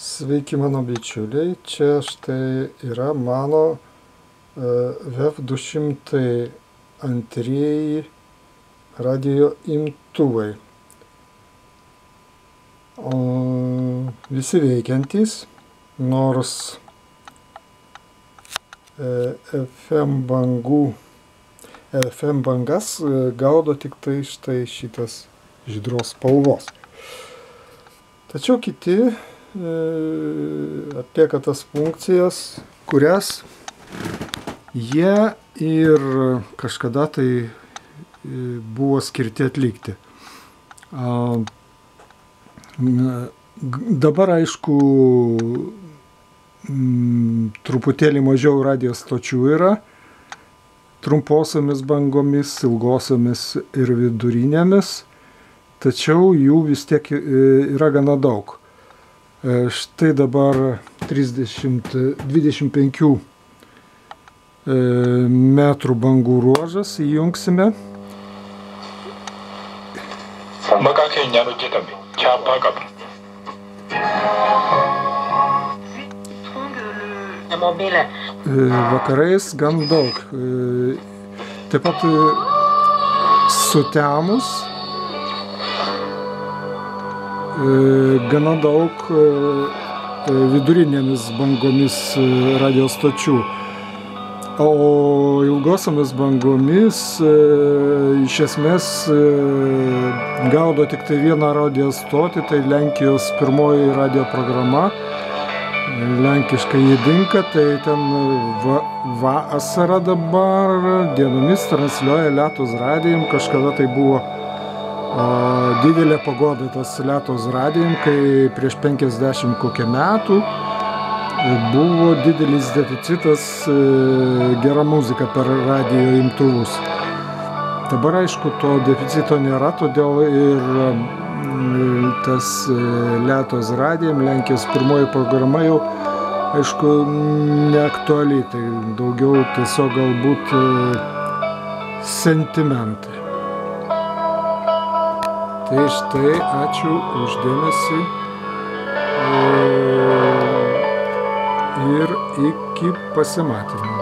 Sveiki mano bičiuliai, čia štai yra mano VEF 202 radio imtuvai. Visi veikiantys, nors FM bangas gaudo tik tai štai šitas žydros spalvos. Tačiau kiti atlieka tas funkcijas, kurias jie ir kažkada tai buvo skirti atlikti. Dabar aišku truputėlį mažiau radio stočių yra, trumposiomis bangomis, ilgosiomis ir vidurinėmis, tačiau jų vis tiek yra gana daug. Štai dabar 25 metrų bangų ruožas įjungsime. Vakarais gan daug. Taip pat sutemus gana daug vidurinėmis bangomis radio stočių. O ilgosiomis bangomis iš esmės gaudo tik tai vieną radio stotį, tai Lenkijos pirmoji radio programa, lenkiškai Jedinka, tai ten vasara dabar dienomis transliuoja Lietuvos radijum, kažkada tai buvo didelė pagoda tas Lietuvos radijum, kai prieš 50 kokią metų buvo didelis deficitas gera muzika per radio imtuvus. Dabar aišku to deficito nėra, todėl ir tas Lietuvos radijum, Lenkijos pirmoji programa jau aišku neaktuali, tai daugiau tiesiog galbūt sentimentai. Tai štai, ačiū už dėmesį ir iki pasimatymo.